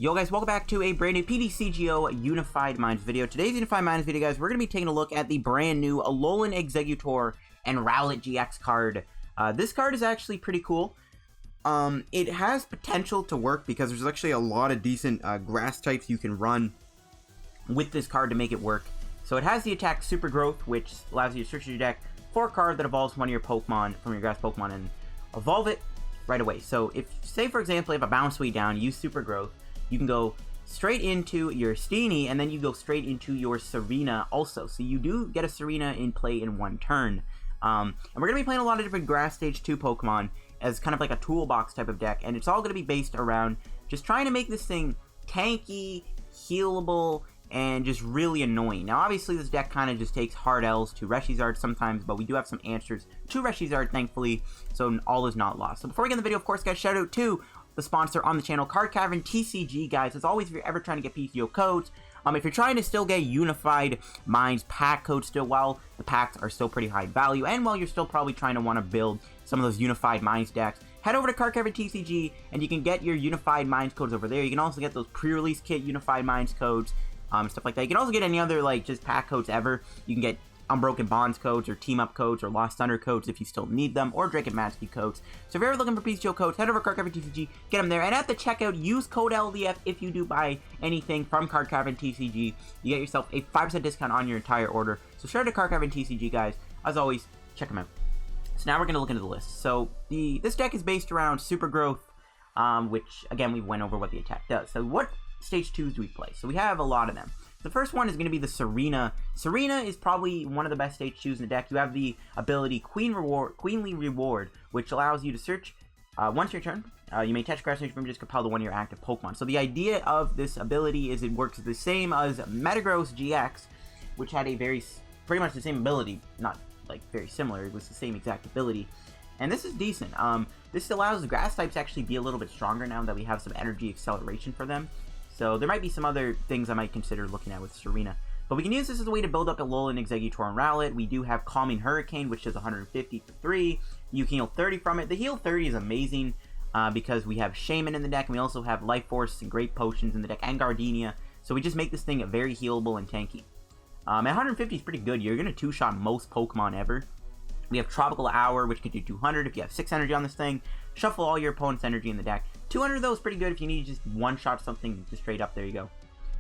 Yo guys, welcome back to a brand new PTCGO Unified Minds video. Today's Unified Minds video, guys, we're going to be taking a look at the brand new Alolan Exeggutor and Rowlet GX card. This card is actually pretty cool. It has potential to work because there's actually a lot of decent grass types you can run with this card to make it work. So it has the attack Super Growth, which allows you to search your deck for a card that evolves one of your Pokemon from your grass Pokemon and evolve it right away. So if, say for example, you have a Bounsweet down, use Super Growth, you can go straight into your Steenee, and then you go straight into your Tsareena also. So you do get a Tsareena in play in one turn. And we're going to be playing a lot of different Grass Stage 2 Pokemon as kind of like a toolbox type of deck. And it's all going to be based around just trying to make this thing tanky, healable, and just really annoying. Now, obviously, this deck kind of just takes hard L's to Reshizard sometimes, but we do have some answers to Reshizard, thankfully, so all is not lost. So before we get in the video, of course, guys, shout out to the sponsor on the channel, Card Cavern TCG, guys. As always, if you're ever trying to get PTCGO codes, if you're trying to still get Unified Minds pack codes still, while the packs are still pretty high value, and while you're still probably trying to want to build some of those Unified Minds decks, head over to Card Cavern TCG, and you can get your Unified Minds codes over there. You can also get those pre-release kit Unified Minds codes, stuff like that. You can also get any other, like, just pack codes ever. You can get Unbroken Bonds codes, or Team Up codes, or Lost Thunder codes if you still need them, or Drake and Matsky codes. So if you're ever looking for PTCGO codes, head over to Card Cavern TCG, get them there, and at the checkout, use code LDF if you do buy anything from Card Cavern TCG. You get yourself a 5% discount on your entire order. So shout out to Card Cavern TCG, guys. As always, check them out. So now we're going to look into the list. So this deck is based around Super Growth, which, again, we went over what the attack does. So what Stage 2s do we play? So we have a lot of them. The first one is going to be the Tsareena. Tsareena is probably one of the best Stage 2s in the deck. You have the ability Queenly Reward, which allows you to search once your turn. You may touch grass from just compel to one of your active Pokemon. So the idea of this ability is it works the same as Metagross GX, which had a pretty much the same ability, not like very similar. It was the same exact ability, and this is decent. This allows the grass types to actually be a little bit stronger now that we have some energy acceleration for them. So there might be some other things I might consider looking at with Tsareena. But we can use this as a way to build up Alolan Exeggutor and Rowlet. We do have Calming Hurricane, which does 150 for 3. You can heal 30 from it. The heal 30 is amazing because we have Shaymin in the deck, and we also have Life Force and Great Potions in the deck, and Gardenia. So we just make this thing very healable and tanky. At 150 is pretty good. You're going to two-shot most Pokemon ever. We have Tropical Hour, which can do 200 if you have 6 energy on this thing. Shuffle all your opponent's energy in the deck. 200 though is pretty good if you need to just one-shot something just straight up. There you go.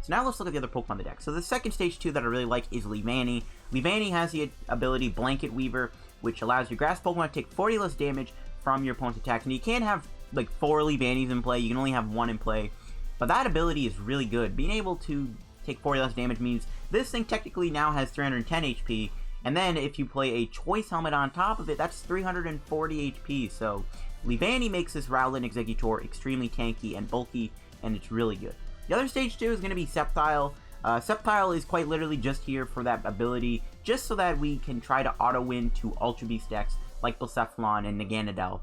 So now let's look at the other Pokemon in the deck. So the second Stage 2 that I really like is Leavanny. Leavanny has the ability Blanket Weaver, which allows your grass Pokemon to take 40 less damage from your opponent's attack. And you can't have like 4 Leavannys in play. You can only have 1 in play. But that ability is really good. Being able to take 40 less damage means this thing technically now has 310 HP. And then if you play a Choice Helmet on top of it, that's 340 HP. So Leavanny makes this Rowlet Exeggutor extremely tanky and bulky, and it's really good. The other Stage 2 is going to be Sceptile. Sceptile is quite literally just here for that ability, just so that we can try to auto-win to Ultra Beast decks like Blacephalon and Naganadel.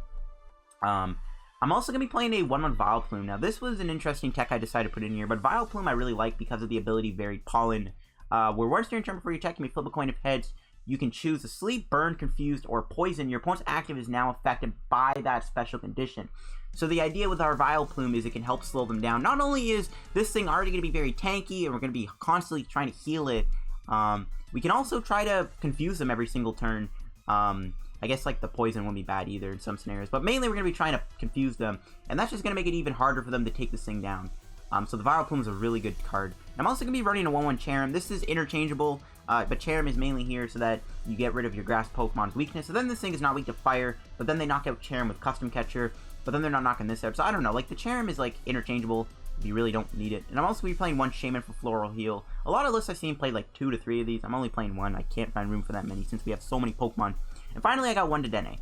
I'm also going to be playing a 1-1 Vileplume. Now, this was an interesting tech I decided to put in here, but Vileplume I really like because of the ability Varied Pollen, where once during turn before you attack, you may flip a coin of heads. You can choose to sleep, burn, confused, or poison. Your opponent's active is now affected by that special condition. So the idea with our Vileplume is it can help slow them down. Not only is this thing already going to be very tanky, and we're going to be constantly trying to heal it, we can also try to confuse them every single turn. I guess like the poison won't be bad either in some scenarios, but mainly we're going to be trying to confuse them, and that's just going to make it even harder for them to take this thing down. So the Vileplume is a really good card. I'm also going to be running a 1-1 Cherrim. This is interchangeable, but Cherrim is mainly here so that you get rid of your grass Pokemon's weakness. So then this thing is not weak to fire, but then they knock out Cherrim with Custom Catcher, but then they're not knocking this out. So I don't know, like the Cherrim is like interchangeable if you really don't need it. And I'm also going to be playing 1 Shaymin for Floral Heal. A lot of lists I've seen play like 2 to 3 of these. I'm only playing 1. I can't find room for that many since we have so many Pokemon. And finally I got 1 Dedenne,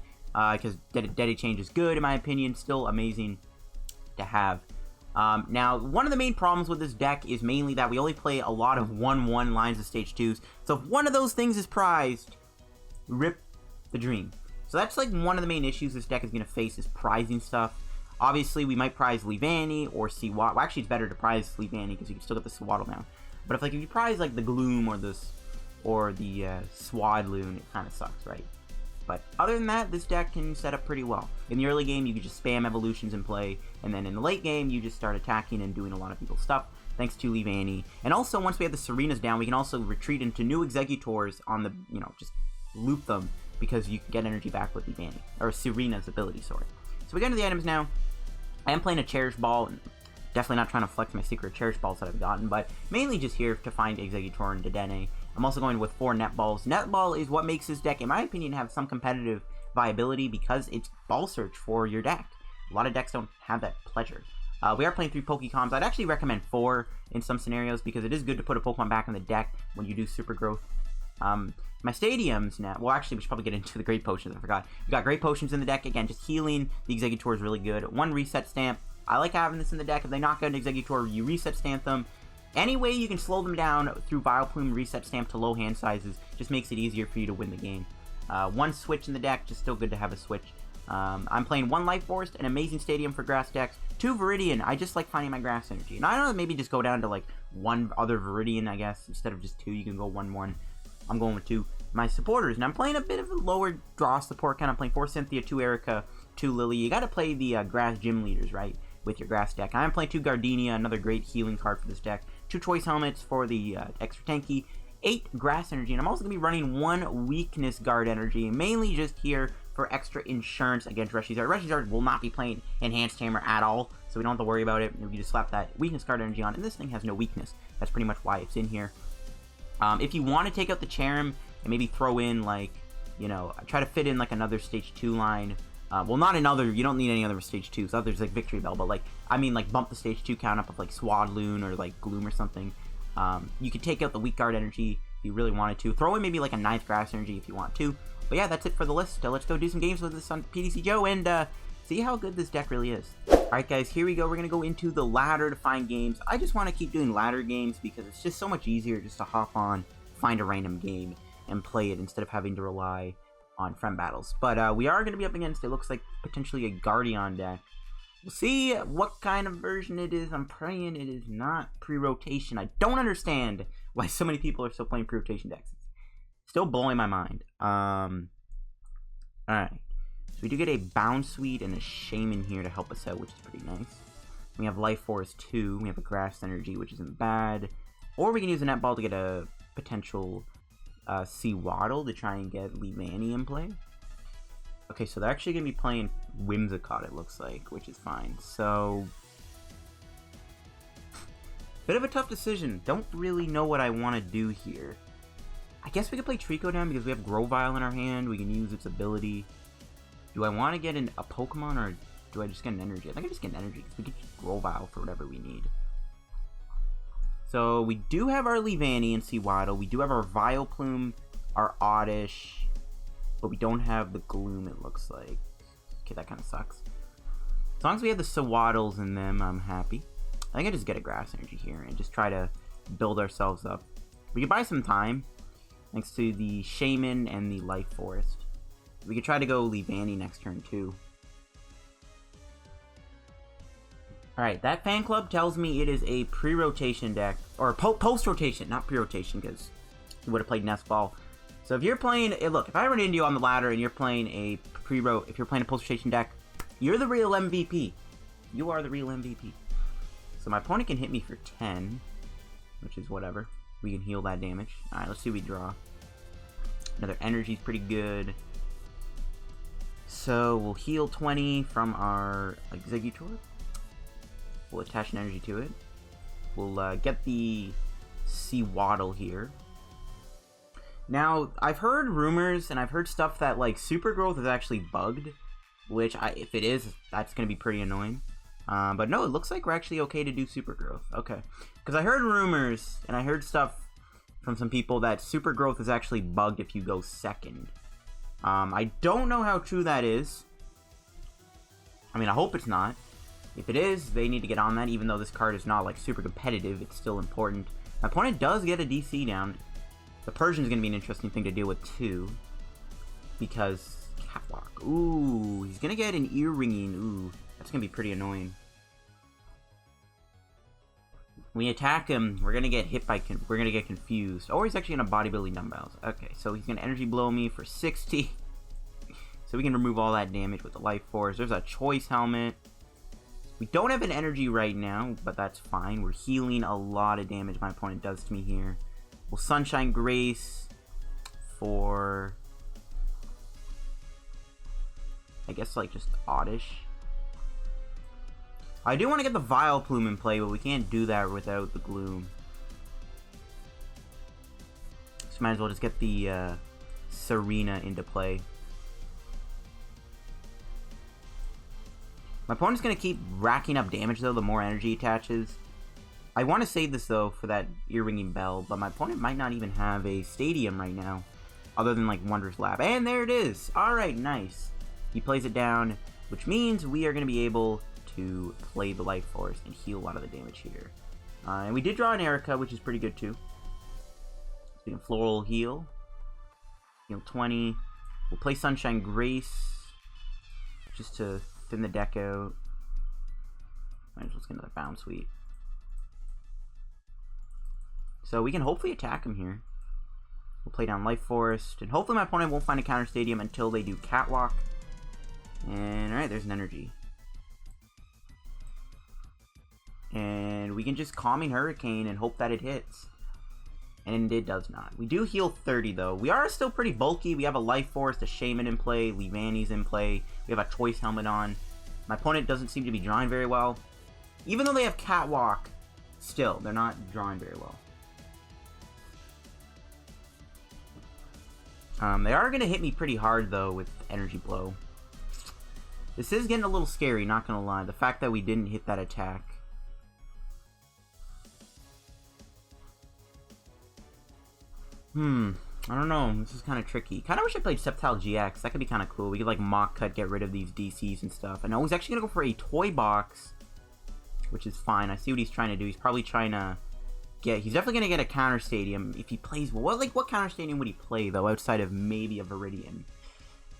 because Dedenne Change is good in my opinion, still amazing to have. Now, one of the main problems with this deck is mainly that we only play a lot of 1-1 lines of Stage 2s. So if one of those things is prized, rip the dream. So that's like one of the main issues this deck is going to face is prizing stuff. Obviously, we might prize Leavanny or Sewaddle. Well, actually, it's better to prize Leavanny because you can still get the Sewaddle now. But if you prize like the Gloom or the Swadloon, it kind of sucks, right? But other than that, this deck can set up pretty well. In the early game, you can just spam evolutions in play, and then in the late game, you just start attacking and doing a lot of people's stuff, thanks to Leavanny. And also, once we have the Tsarenas down, we can also retreat into new Exeggutors on the, just loop them, because you can get energy back with Leavanny, or Tsarena's ability, sorry. So we go into the items now. I am playing a Cherish Ball, and definitely not trying to flex my secret Cherish Balls that I've gotten, but mainly just here to find Exeggutor and Dedenne. I'm also going with 4 Net Balls. Net Ball is what makes this deck, in my opinion, have some competitive viability because it's ball search for your deck. A lot of decks don't have that pleasure. We are playing 3 Pokecoms. I'd actually recommend 4 in some scenarios because it is good to put a Pokemon back in the deck when you do Super Growth. My stadiums now, well, actually, we should probably get into the Great Potions. I forgot. We got Great Potions in the deck. Again, just healing the Exeggutor is really good. 1 Reset Stamp. I like having this in the deck. If they knock out an Exeggutor, you Reset Stamp them. Any way you can slow them down through Vileplume Reset Stamp to low hand sizes just makes it easier for you to win the game. 1 Switch in the deck, just still good to have a Switch. I'm playing 1 Life Forest, an amazing stadium for grass decks. 2 Viridian, I just like finding my grass energy. And I don't know, maybe just go down to like 1 other Viridian, I guess. Instead of just 2, you can go 1-1. I'm going with 2. My supporters, and I'm playing a bit of a lower draw support kind. I'm playing 4 Cynthia, 2 Erika, 2 Lillie. You gotta play the grass gym leaders, right? With your grass deck. I'm playing 2 Gardenia, another great healing card for this deck. 2 Choice Helmets for the extra tanky. 8 Grass Energy, and I'm also going to be running 1 Weakness Guard Energy, mainly just here for extra insurance against Reshi's Art. Reshi's Art will not be playing Enhanced Hammer at all, so we don't have to worry about it. We just slap that Weakness Guard Energy on, and this thing has no weakness. That's pretty much why it's in here. If you want to take out the Cherrim and maybe throw in, like, try to fit in, like, another Stage 2 line. Well, not another, you don't need any other Stage 2s. Others, like, Victory Bell, but, like, I mean, like, bump the Stage 2 count up of, like, Swadloon or, like, Gloom or something. You could take out the Weak Guard Energy if you really wanted to. Throw in maybe, like, a 9th Grass Energy if you want to. But, yeah, that's it for the list. Let's go do some games with this on PTCGO and, see how good this deck really is. Alright, guys, here we go. We're going to go into the ladder to find games. I just want to keep doing ladder games because it's just so much easier just to hop on, find a random game, and play it instead of having to rely on friend battles. But we are going to be up against, it looks like, potentially a Guardian deck. We'll see what kind of version it is. I'm praying it is not pre-rotation. I don't understand why so many people are still playing pre-rotation decks. It's still blowing my mind. Alright. So we do get a Bounsweet and a Shaymin here to help us out, which is pretty nice. We have Life Force 2. We have a Grass Energy, which isn't bad. Or we can use a Net Ball to get a potential Sewaddle to try and get Leavanny in play. Okay, so they're actually going to be playing Whimsicott, it looks like, which is fine. So, bit of a tough decision. Don't really know what I want to do here. I guess we could play Treecko down because we have Grovyle in our hand. We can use its ability. Do I want to get a Pokemon or do I just get an energy? I think I just get an energy because we can use Grovyle for whatever we need. So we do have our Leavanny and Sewaddle. We do have our Vileplume, our Oddish, but we don't have the Gloom, it looks like. Okay, that kind of sucks. As long as we have the Sewaddles in them, I'm happy. I think I just get a Grass Energy here and just try to build ourselves up. We can buy some time, thanks to the Shaymin and the Life Forest. We could try to go Leavanny next turn, too. Alright, that fan club tells me it is a pre-rotation deck, or post-rotation, not pre-rotation, because he would have played Nest Ball. So if you're playing, look, if I run into you on the ladder and you're playing a if you're playing a post-rotation deck, you're the real MVP. You are the real MVP. So my opponent can hit me for 10, which is whatever. We can heal that damage. Alright, let's see what we draw. Another energy's pretty good. So we'll heal 20 from our Exeggutor. We'll attach an energy to it. We'll get the Sewaddle here. Now, I've heard rumors and I've heard stuff that, like, Super Growth is actually bugged. Which, if it is, that's going to be pretty annoying. But no, it looks like we're actually okay to do Super Growth. Okay. Because I heard rumors and I heard stuff from some people that Super Growth is actually bugged if you go second. I don't know how true that is. I mean, I hope it's not. If it is, they need to get on that, even though this card is not, like, super competitive. It's still important. My opponent does get a DC down. The Persian is going to be an interesting thing to deal with, too. Because, Catwalk. Ooh, he's going to get an Ear Ringing. Ooh, that's going to be pretty annoying. When we attack him, we're going to get hit by, we're going to get confused. Or he's actually going to Bodybuilding Dumbbells. Okay, so he's going to Energy Blow me for 60. So we can remove all that damage with the Life Force. There's a Choice Helmet. We don't have an energy right now, but that's fine. We're healing a lot of damage my opponent does to me here. Well, Sunshine Grace for, I guess, like, just Oddish. I do want to get the Vileplume in play, but we can't do that without the Gloom. So might as well just get the Tsareena into play. My opponent's going to keep racking up damage, though, the more energy he attaches. I want to save this, though, for that ear-ringing bell, but my opponent might not even have a stadium right now, other than, like, Wondrous Lab. And there it is! Alright, nice. He plays it down, which means we are going to be able to play the Life Force and heal a lot of the damage here. And we did draw an Erika, which is pretty good, too. So we can Floral Heal. Heal 20. We'll play Sunshine Grace, just to thin the deck out. Might as well get another Bounsweet. So we can hopefully attack him here. We'll play down Life Forest, and hopefully my opponent won't find a counter stadium until they do Catwalk. And alright, there's an energy. And we can just Calming Hurricane and hope that it hits. And it does not. We do heal 30 though. We are still pretty bulky. We have a Life Force, a Shaymin in play, Leavanny's in play. We have a Choice Helmet on. My opponent doesn't seem to be drawing very well. Even though they have Catwalk, still, they're not drawing very well. They are going to hit me pretty hard though with Energy Blow. This is getting a little scary, not going to lie. The fact that we didn't hit that attack. I don't know. This is kind of tricky. Kind of wish I played Sceptile GX. That could be kind of cool. We could, like, Mock Cut, get rid of these DCs and stuff. And I was actually going to go for a Toy Box, which is fine. I see what he's trying to do. He's probably trying to get... He's definitely going to get a counter stadium if he plays... What counter stadium would he play, though, outside of maybe a Viridian?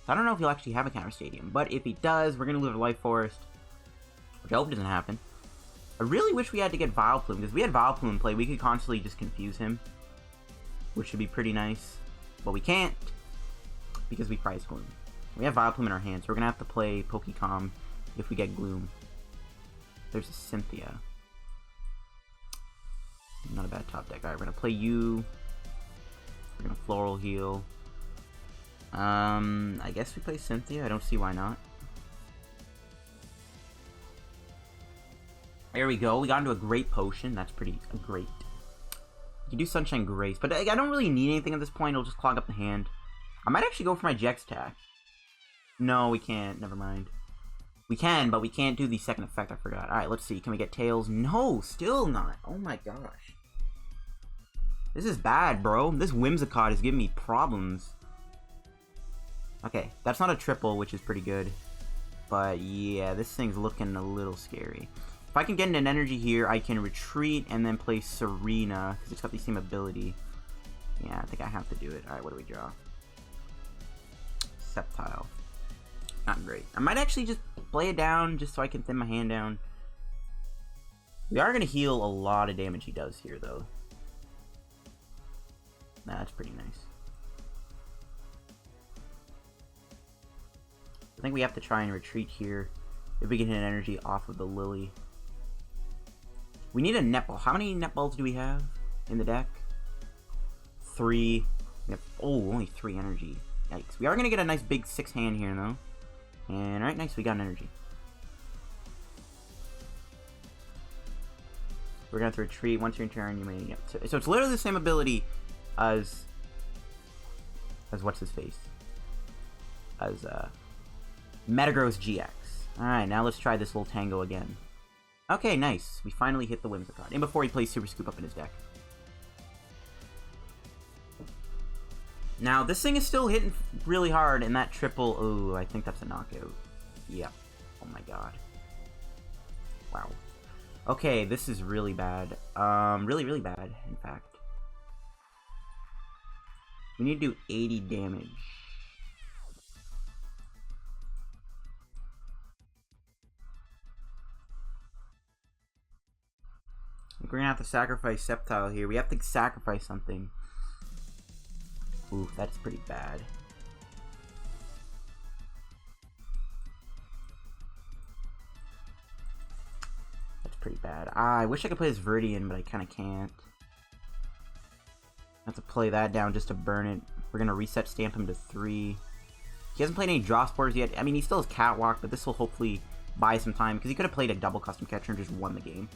So I don't know if he'll actually have a counter stadium. But if he does, we're going to lose a Life Forest, which I hope doesn't happen. I really wish we had to get Vileplume, because if we had Vileplume in play, we could constantly just confuse him, which should be pretty nice. But we can't, because we prize Gloom. We have Vileplume in our hands, so we're going to have to play Pokécom if we get Gloom. There's a Cynthia. Not a bad top deck. Alright, we're going to play you. We're going to Floral Heal. I guess we play Cynthia. I don't see why not. There we go. We got into a Great Potion. That's pretty great. You can do Sunshine Grace, but I don't really need anything at this point. It'll just clog up the hand. I might actually go for my GX attack. No, we can't. Never mind. We can, but we can't do the second effect. I forgot. Alright, let's see. Can we get Tails? No, still not. Oh my gosh. This is bad, bro. This Whimsicott is giving me problems. Okay, that's not a triple, which is pretty good. But yeah, this thing's looking a little scary. If I can get an energy here, I can retreat and then play Tsareena, because it's got the same ability. Yeah, I think I have to do it. Alright, what do we draw? Sceptile. Not great. I might actually just play it down, just so I can thin my hand down. We are going to heal a lot of damage he does here, though. Nah, that's pretty nice. I think we have to try and retreat here, if we can hit an energy off of the Lillie. We need a netball. How many netballs do we have in the deck? 3. We have, oh, only 3 energy. Yikes. We are going to get a nice big 6 hand here, though. And, alright, nice. We got an energy. We're going to have to retreat. Once you're in turn, you may... Yep. So it's literally the same ability as what's his face? As, Metagross GX. Alright, now let's try this little tango again. Okay, nice. We finally hit the Whimsicott. And before he plays Super Scoop up in his deck. Now, this thing is still hitting really hard, and that triple... Oh, I think that's a knockout. Yep. Oh my god. Wow. Okay, this is really bad. Really, really bad, in fact. We need to do 80 damage. We're gonna have to sacrifice Sceptile here. We have to sacrifice something. Ooh, that's pretty bad. pretty bad. I wish I could play this Viridian, but I kind of can't. I have to play that down just to burn it. We're gonna reset stamp him to 3. He hasn't played any draw spores yet. I mean, he still has Catwalk, but this will hopefully buy some time, because he could have played a double custom catcher and just won the game.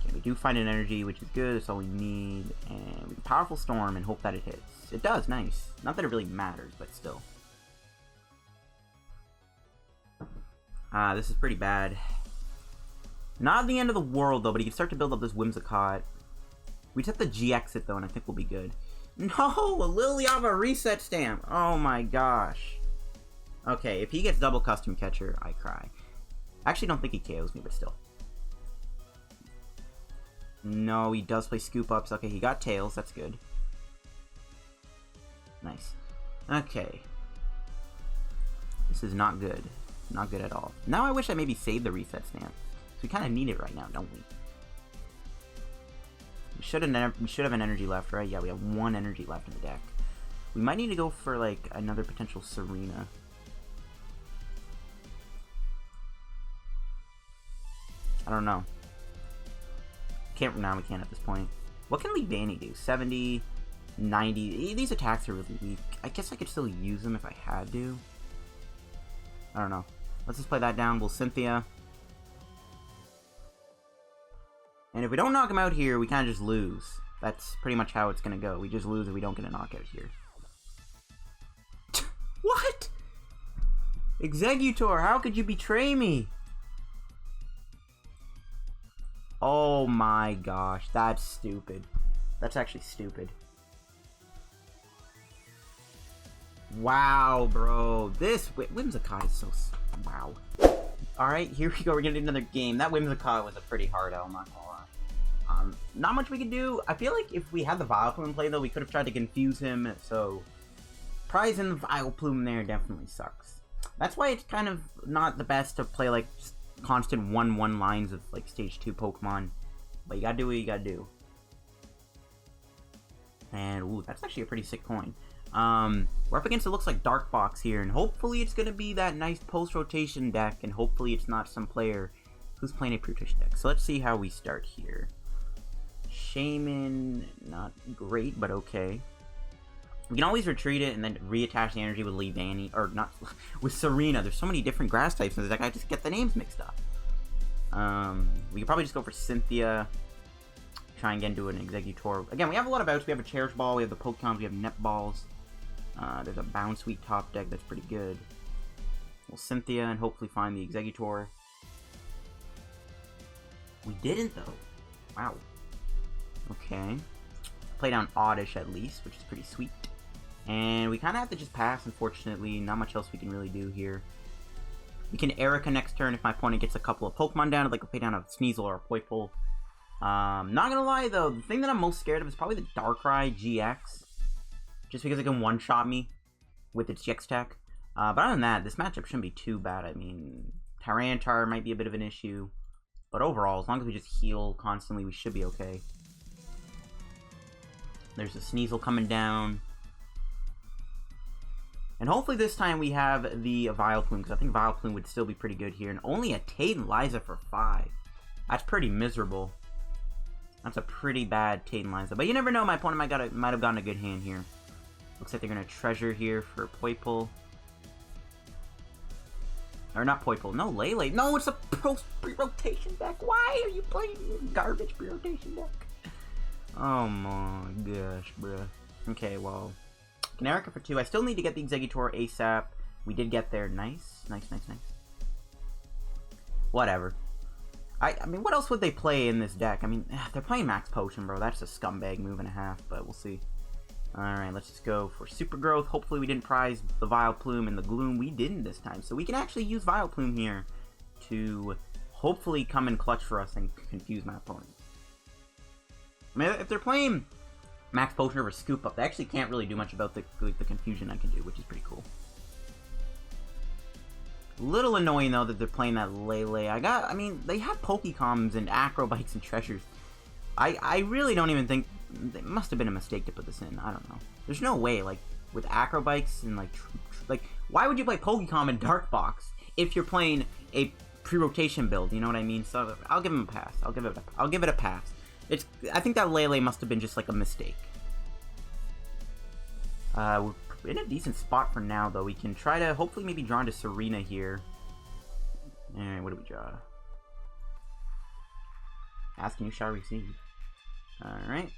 Okay, we do find an energy, which is good. That's all we need. And we can Powerful Storm and hope that it hits. It does, nice. Not that it really matters, but still. This is pretty bad. Not the end of the world, though, but he can start to build up this Whimsicott. We just have to GX it, though, and I think we'll be good. No! A Lillie off a reset stamp! Oh my gosh. Okay, if he gets double custom catcher, I cry. I actually don't think he KOs me, but still. No, he does play Scoop Ups. Okay, he got Tails. That's good. Nice. Okay. This is not good. Not good at all. Now I wish I maybe saved the reset stamp. So we kind of need it right now, don't we? We should have an energy left, right? Yeah, we have 1 energy left in the deck. We might need to go for, like, another potential Tsareena. I don't know. We can't at this point. What can Leavanny do? 70, 90. These attacks are really weak. I guess I could still use them if I had to. I don't know. Let's just play that down. We'll Cynthia. And if we don't knock him out here, we kind of just lose. That's pretty much how it's going to go. We just lose if we don't get a knockout here. What? Exeggutor, how could you betray me? Oh my gosh, that's stupid. That's actually stupid. Wow, bro. This Whimsicott is so... Wow. Alright, here we go. We're gonna do another game. That Whimsicott was a pretty hard L, I'm not gonna lie. Not much we could do. I feel like if we had the Vileplume in play, though, we could have tried to confuse him, so... Prizing the Vileplume there definitely sucks. That's why it's kind of not the best to play, like, constant 1-1 lines of, like, Stage 2 Pokemon. But you gotta do what you gotta do. And, ooh, that's actually a pretty sick coin. We're up against, it looks like Darkbox here, and hopefully it's gonna be that nice post-rotation deck, and hopefully it's not some player who's playing a pre-rotation deck. So let's see how we start here. Shaymin, not great, but okay. We can always retreat it and then reattach the energy with Leavanny, or not, with Tsareena. There's so many different grass types in this deck, I just get the names mixed up. We could probably just go for Cynthia, try and get into an Exeggutor. Again, we have a lot of outs. We have a Cherish Ball, we have the Pokemon, we have Net Balls. There's a Bounsweet top deck that's pretty good. We'll Cynthia and hopefully find the Exeggutor. We didn't, though. Wow. Okay. Play down Oddish at least, which is pretty sweet. And we kind of have to just pass, unfortunately. Not much else we can really do here. We can Erika next turn if my opponent gets a couple of Pokemon down. I'd like to play down a Sneasel or a Poipole. Not gonna lie, though, the thing that I'm most scared of is probably the Darkrai-GX. Just because it can one-shot me with its GX tech. But other than that, this matchup shouldn't be too bad. I mean, Tyranitar might be a bit of an issue. But overall, as long as we just heal constantly, we should be okay. There's a Sneasel coming down. And hopefully this time we have the Vileplume, because I think Vileplume would still be pretty good here. And only a Tayden-Liza for 5. That's pretty miserable. That's a pretty bad Tayden-Liza. But you never know, my opponent might have gotten a good hand here. Looks like they're going to Treasure here for Poipole. Or not Poipole, no, Lele. No, it's a pre-rotation deck. Why are you playing garbage pre-rotation deck? Oh my gosh, bruh. Okay, well, can Erika for 2. I still need to get the Exeggutor ASAP. We did get there. Nice, nice, nice, nice. Whatever. I mean, what else would they play in this deck? I mean, they're playing Max Potion, bro. That's a scumbag move and a half, but we'll see. Alright, let's just go for Super Growth. Hopefully we didn't prize the Vileplume and the Gloom. We didn't this time, so we can actually use Vileplume here to hopefully come in clutch for us and confuse my opponent. I mean, if they're playing Max Potion over Scoop Up, they actually can't really do much about the confusion I can do, which is pretty cool. Little annoying, though, that they're playing that Lele. I mean, they have Pokecoms and Acrobites and Treasures. I really don't even think... It must have been a mistake to put this in. I don't know. There's no way, like, with Acrobites and, like, why would you play Pokecom in Darkbox if you're playing a pre-rotation build, you know what I mean? So I'll give him a pass. I'll give it a pass. I think that Lele must have been just like a mistake. We're in a decent spot for now, though. We can try to hopefully maybe draw into Tsareena here. Alright, what do we draw? Ask and you shall receive. Alright.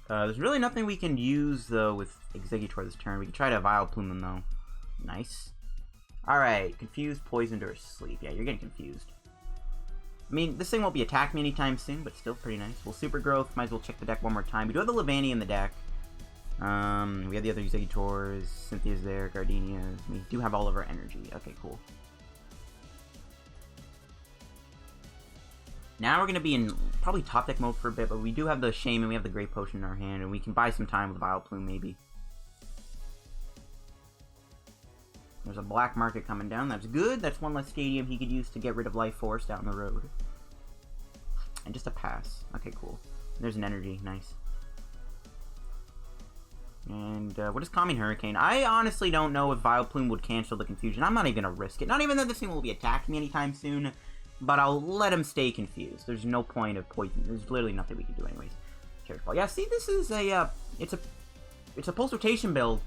There's really nothing we can use, though, with Exeggutor this turn. We can try to Vileplume him, though. Nice. Alright, confused, poisoned, or asleep. Yeah, you're getting confused. I mean, this thing won't be attacking me anytime soon, but still pretty nice. We'll Super Growth. Might as well check the deck one more time. We do have the Leavanny in the deck. We have the other Exeggutors. Cynthia's there. Gardenia. We do have all of our energy. Okay, cool. Now we're going to be in probably top deck mode for a bit, but we do have the Shaymin, we have the Great Potion in our hand, and we can buy some time with Vileplume, maybe. There's a black market coming down, that's good. That's one less stadium he could use to get rid of Life Force down the road. And just a pass. Okay, cool. There's an energy, nice. And what is Calming Hurricane? I honestly don't know if Vileplume would cancel the confusion. I'm not even going to risk it. Not even that this thing will be attacking me anytime soon. But I'll let him stay confused. There's no point of poison. There's literally nothing we can do anyways. Careful. Yeah, see, this is a, it's a post-rotation build,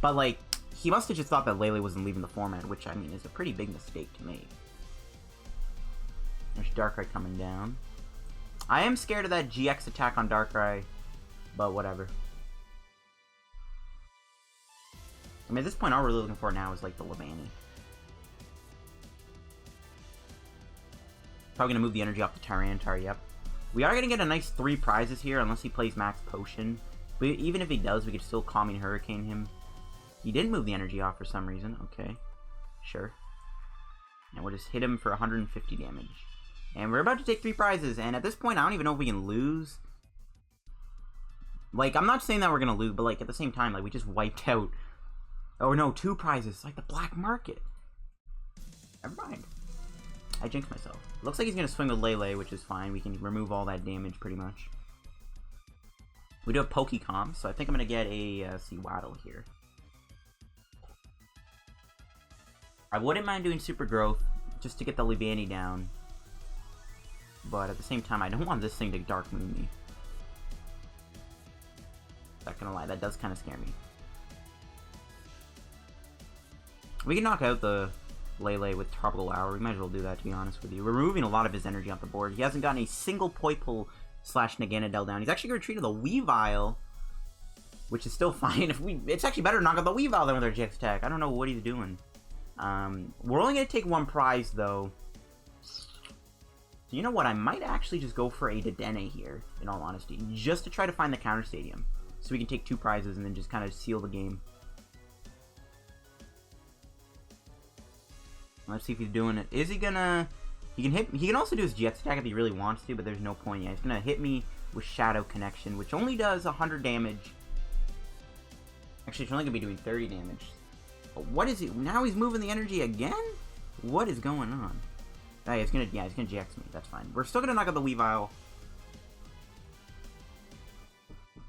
but, like, he must have just thought that Lele wasn't leaving the format, which, I mean, is a pretty big mistake to make. There's Darkrai coming down. I am scared of that GX attack on Darkrai, but whatever. I mean, at this point, all we're really looking for now is, like, the Leavanny. Probably going to move the energy off the Tyranitar, yep. We are going to get a nice 3 prizes here, unless he plays Max Potion. But even if he does, we could still Calming Hurricane him. He didn't move the energy off for some reason. Okay, sure. And we'll just hit him for 150 damage. And we're about to take 3 prizes, and at this point, I don't even know if we can lose. Like, I'm not saying that we're going to lose, but, like, at the same time, like, we just wiped out... Oh, no, 2 prizes. Like the black market. Never mind. I jinxed myself. Looks like he's going to swing with Lele, which is fine. We can remove all that damage, pretty much. We do have Pokecom, so I think I'm going to get a Sewaddle here. I wouldn't mind doing Super Growth, just to get the Leavanny down. But at the same time, I don't want this thing to Dark Moon me. Not gonna lie, that does kind of scare me. We can knock out the Lele with Tropical Hour. We might as well do that, to be honest with you. We're removing a lot of his energy off the board. He hasn't gotten a single Poipole / Naganadel down. He's actually going to retreat to the Weavile, which is still fine. It's actually better to knock out the Weavile than with our GX attack. I don't know what he's doing. We're only going to take 1 prize, though. So you know what? I might actually just go for a Dedenne here, in all honesty. Just to try to find the counter stadium. So we can take 2 prizes and then just kind of seal the game. Let's see if he's doing it. Is he gonna... He can also do his GX attack if he really wants to, but there's no point yet. He's gonna hit me with Shadow Connection, which only does 100 damage. Actually, it's only gonna be doing 30 damage. But what is he? Now he's moving the energy again? What is going on? Oh, he's gonna GX me. That's fine. We're still gonna knock out the Weavile.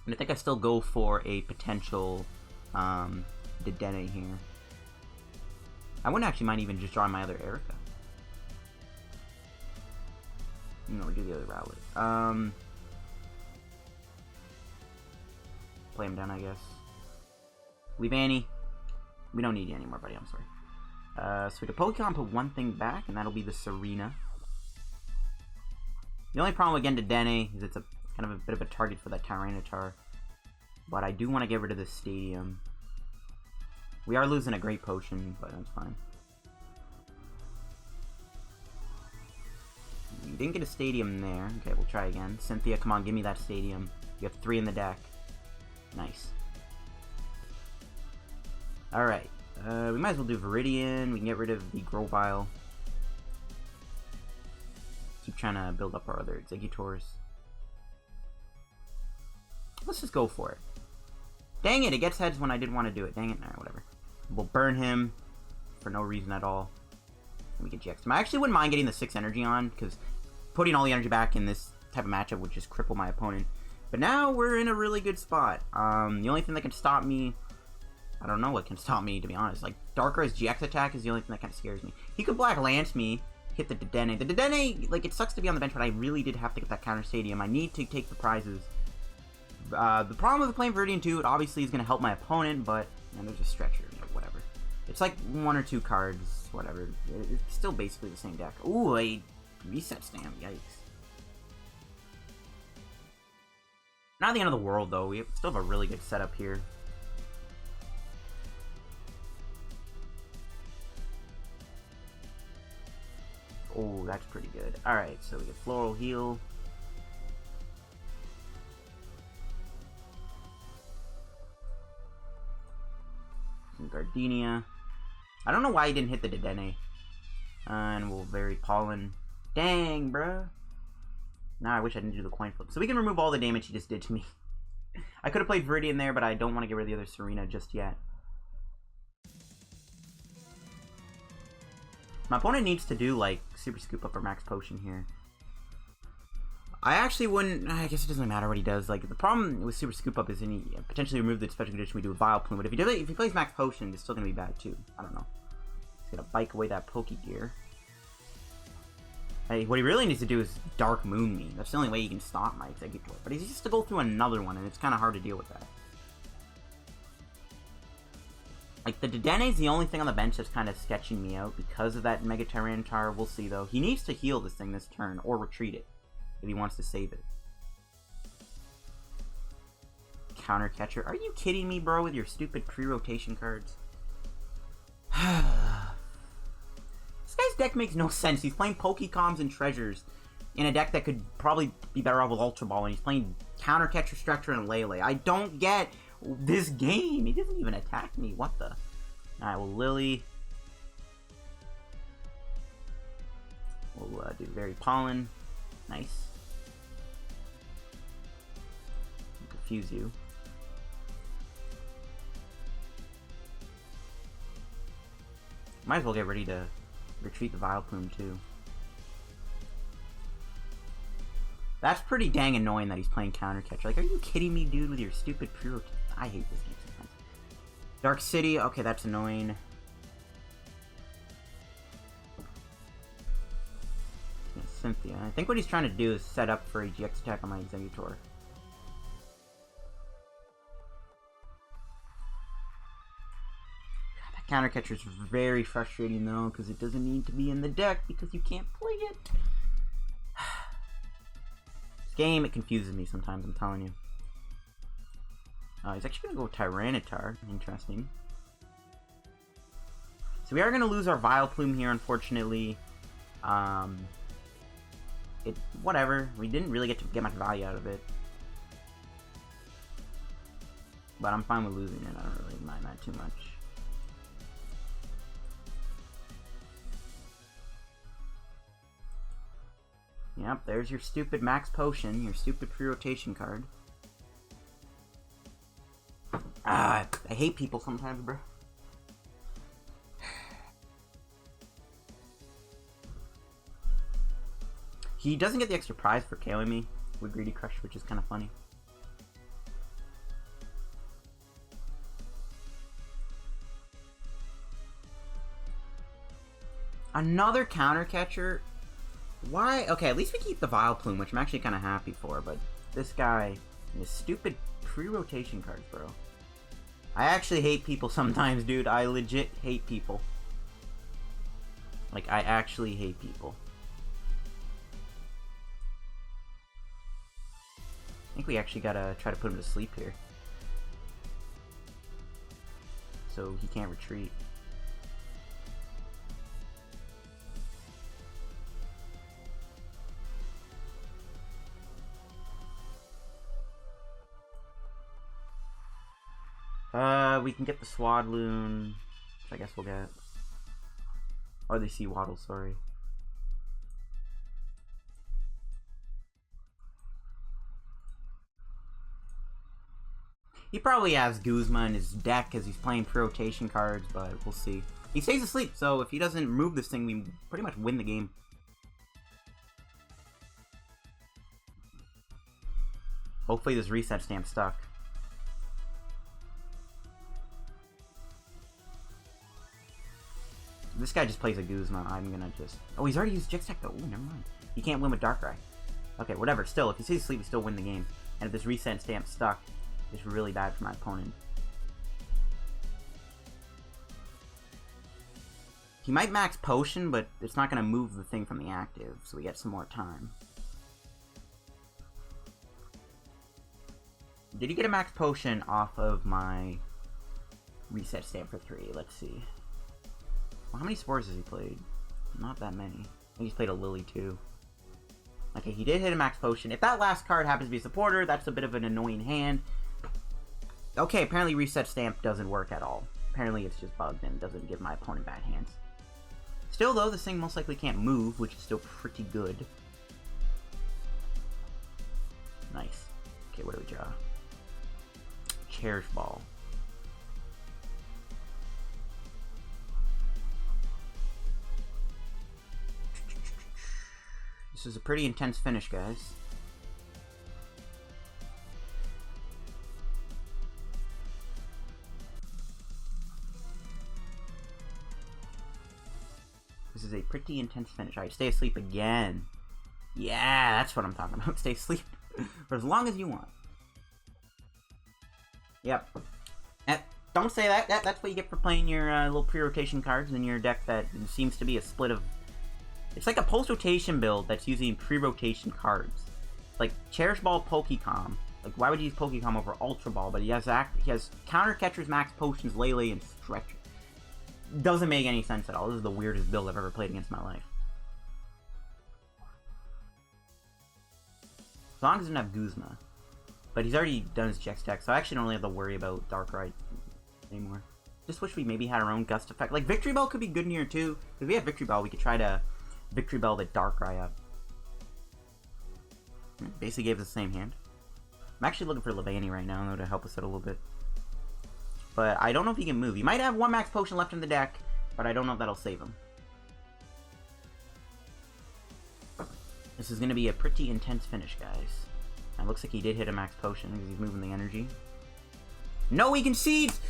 And I think I still go for a potential Dedenne here. I wouldn't actually mind even just drawing my other Erika. No, we do the other Rowlet. Play him down, I guess. Leavanny. We don't need you anymore, buddy. I'm sorry. So we can Pokemon put 1 thing back, and that'll be the Tsareena. The only problem again to Dedenne is it's a kind of a bit of a target for that Tyranitar. But I do want to get rid of this stadium. We are losing a Great Potion, but that's fine. You didn't get a stadium there. Okay, we'll try again. Cynthia, come on, give me that stadium. You have 3 in the deck. Nice. Alright. We might as well do Viridian. We can get rid of the Grovyle. Keep trying to build up our other Exeggutors. Let's just go for it. Dang it, it gets heads when I didn't want to do it. Dang it, nah, whatever. We'll burn him for no reason at all. And we can GX him. I actually wouldn't mind getting the 6 energy on, because putting all the energy back in this type of matchup would just cripple my opponent. But now we're in a really good spot. The only thing that can stop me I don't know what can stop me, to be honest. Like, Darkrai's GX attack is the only thing that kind of scares me. He could Black Lance me, hit the Dedenne. The Dedenne, like, it sucks to be on the bench, but I really did have to get that counter stadium. I need to take the prizes. The problem with playing Viridian 2, it obviously is going to help my opponent, but, man, there's a stretcher, whatever. It's like 1 or 2 cards, whatever. It's still basically the same deck. Ooh, a Reset Stamp, yikes. Not the end of the world, though. We still have a really good setup here. Oh, that's pretty good. Alright, so we get Floral Heal. Some Gardenia. I don't know why he didn't hit the Dedenne. And we'll Very Pollen. Dang, bruh. Now I wish I didn't do the coin flip. So we can remove all the damage he just did to me. I could have played Viridian there, but I don't want to get rid of the other Tsareena just yet. My opponent needs to do, like, Super Scoop Up or Max Potion here. I actually wouldn't... I guess it doesn't matter what he does. Like, the problem with Super Scoop Up is he potentially remove the special condition we do with Vileplume. But if he plays Max Potion, it's still going to be bad, too. I don't know. He's going to bike away that Pokegear. Hey, what he really needs to do is Dark Moon me. That's the only way he can stop my Exeggutor. But he has to go through another one, and it's kind of hard to deal with that. Like, the Dedenne is the only thing on the bench that's kind of sketching me out because of that Mega Tyranitar. We'll see, though. He needs to heal this thing this turn, or retreat it, if he wants to save it. Counter Catcher. Are you kidding me, bro, with your stupid pre-rotation cards? This guy's deck makes no sense. He's playing Pokecoms and Treasures in a deck that could probably be better off with Ultra Ball, and he's playing Counter Catcher, Stretcher, and Lele. I don't get this game. He doesn't even attack me. What the? Alright, well, Lillie. We'll do Very Pollen. Nice. Confuse you. Might as well get ready to retreat the Vileplume too. That's pretty dang annoying that he's playing Counter Catcher. Like, are you kidding me, dude, with your stupid pre-rotation? I hate this game sometimes. Dark City, okay, that's annoying. Yeah, Cynthia. I think what he's trying to do is set up for a GX attack on my Exeggutor. Counter Catcher is very frustrating though, because it doesn't need to be in the deck because you can't play it. This game, it confuses me sometimes, I'm telling you. He's actually going to go with Tyranitar. Interesting. So we are going to lose our Vileplume here, unfortunately. Whatever. We didn't really get much value out of it. But I'm fine with losing it. I don't really mind that too much. Yep, there's your stupid Max Potion, your stupid pre-rotation card. I hate people sometimes, bro. He doesn't get the extra prize for KOing me with Greedy Crush, which is kind of funny. Another Counter Catcher? Why? Okay, at least we keep the Vileplume, which I'm actually kind of happy for, but this guy and his stupid pre-rotation cards, bro. I actually hate people sometimes, dude. I legit hate people. Like, I actually hate people. I think we actually gotta try to put him to sleep here. So he can't retreat. We can get the Swadloon, which I guess we'll get. Or the Sewaddle, sorry. He probably has Guzma in his deck because he's playing pre-rotation cards, but we'll see. He stays asleep, so if he doesn't remove this thing, we pretty much win the game. Hopefully this Reset Stamp stuck. this guy just plays a Guzma. I'm gonna just... Oh, he's already used GX Tech, though. Ooh, never mind. He can't win with Darkrai. Okay, whatever. Still, if he stays asleep, we still win the game. And if this Reset Stamp stuck, it's really bad for my opponent. He might max Potion, but it's not gonna move the thing from the active, so we get some more time. Did he get a max Potion off of my Reset Stamp for 3? Let's see. Well, how many Spores has he played? Not that many. I think he's played a Lillie too. Okay, he did hit a max Potion. If that last card happens to be a supporter, that's a bit of an annoying hand. Okay, apparently Reset Stamp doesn't work at all. Apparently it's just bugged and doesn't give my opponent bad hands. Still though, this thing most likely can't move, which is still pretty good. Nice. Okay, what do we draw? Cherish Ball. This is a pretty intense finish, guys. This is a pretty intense finish. Alright, stay asleep again. Yeah, that's what I'm talking about. Stay asleep for as long as you want. Yep. Don't say that. That's what you get for playing your little pre-rotation cards in your deck that seems to be a split of... It's like a post-rotation build that's using pre-rotation cards. Like Cherish Ball Pokecom. Like, why would you use Pokecom over Ultra Ball? But he has Counter Catchers, Max Potions, Lele, and Stretcher. Doesn't make any sense at all. This is the weirdest build I've ever played against in my life. As long as he doesn't have Guzma. But he's already done his GX Tech, so I actually don't really have to worry about Darkrai anymore. Just wish we maybe had our own Gust effect. Like, Victory Bell could be good in here too. If we have Victory Bell, we could try to Victory Bell the Darkrai up. Basically gave us the same hand. I'm actually looking for Leavanny right now, though, to help us out a little bit. But I don't know if he can move. He might have one max potion left in the deck, but I don't know if that'll save him. This is going to be a pretty intense finish, guys. It looks like he did hit a max potion because he's moving the energy. No, he concedes!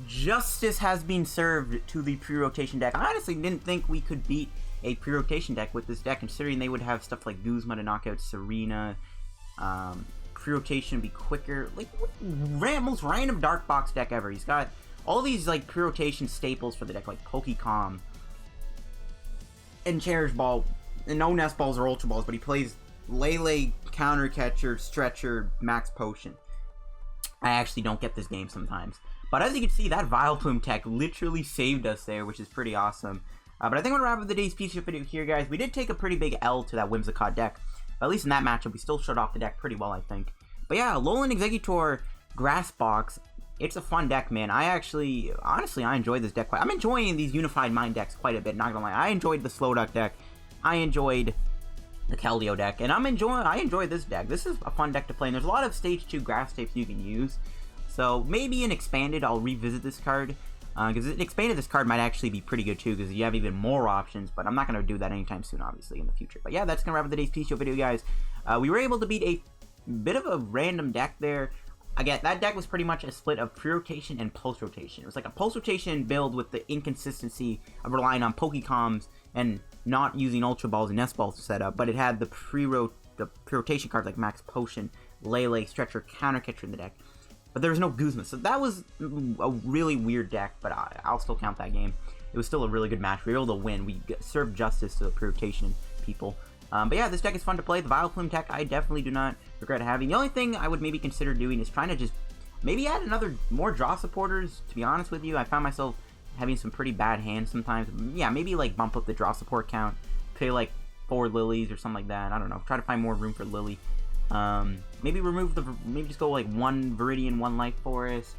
Justice has been served to the pre-rotation deck. I honestly didn't think we could beat a pre-rotation deck with this deck, considering they would have stuff like Guzma to knock out Tsareena. Pre-rotation be quicker. Like, most random dark box deck ever. He's got all these like pre-rotation staples for the deck, like Pokecom and Cherish Ball, and no Nest Balls or Ultra Balls, but he plays Lele, Counter Catcher, Stretcher, Max Potion. I actually don't get this game sometimes. But as you can see, that Vileplume tech literally saved us there, which is pretty awesome. But I think I'm going to wrap up the day's piece of video here, guys. We did take a pretty big L to that Whimsicott deck. But at least in that matchup, we still shut off the deck pretty well, I think. But yeah, Alolan Exeggutor, Grassbox, it's a fun deck, man. Honestly, I enjoy this deck quite. I'm enjoying these Unified Mind decks quite a bit, not gonna lie. I enjoyed the Slowduck deck. I enjoyed the Keldeo deck, and I enjoy this deck. This is a fun deck to play, and there's a lot of Stage 2 Grass Tapes you can use. So maybe in Expanded, I'll revisit this card. Because Expanded, this card might actually be pretty good too, because you have even more options, but I'm not going to do that anytime soon, obviously, in the future. But yeah, that's going to wrap up today's PTCGO video, guys. We were able to beat a bit of a random deck there. Again, that deck was pretty much a split of pre-rotation and post-rotation. It was like a post-rotation build with the inconsistency of relying on Pokecoms and not using Ultra Balls and Nest Balls to set up, but it had the pre-rotation cards like Max Potion, Lele, Stretcher, Counter Catcher in the deck. But there was no Guzma, so that was a really weird deck, but I'll still count that game. It was still a really good match. We were able to win. We served justice to the pre-rotation people. But yeah, this deck is fun to play. The Vileplume tech, I definitely do not regret having. The only thing I would maybe consider doing is trying to just maybe add more draw supporters, to be honest with you. I found myself having some pretty bad hands sometimes. Yeah, maybe like bump up the draw support count, play like 4 Lilies or something like that. I don't know. Try to find more room for Lillie. Maybe just go like 1 Viridian, 1 Life Forest.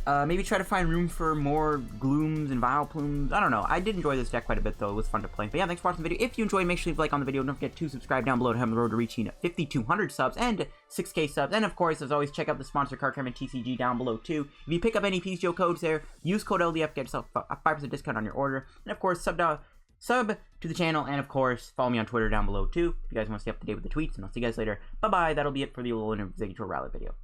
Maybe try to find room for more Glooms and Vileplumes. I don't know. I did enjoy this deck quite a bit, though. It was fun to play. But yeah, thanks for watching the video. If you enjoyed, make sure you leave a like on the video. Don't forget to subscribe down below to help the road to reaching 5,200 subs and 6K subs. And of course, as always, check out the sponsor card Cardcam and TCG down below too. If you pick up any PTCGO codes there, use code LDF, get yourself a 5% discount on your order. And of course, sub to the channel, and of course, follow me on Twitter down below too, if you guys want to stay up to date with the tweets, and I'll see you guys later. Bye-bye, that'll be it for the Alolan Exeggutor Rowlet video.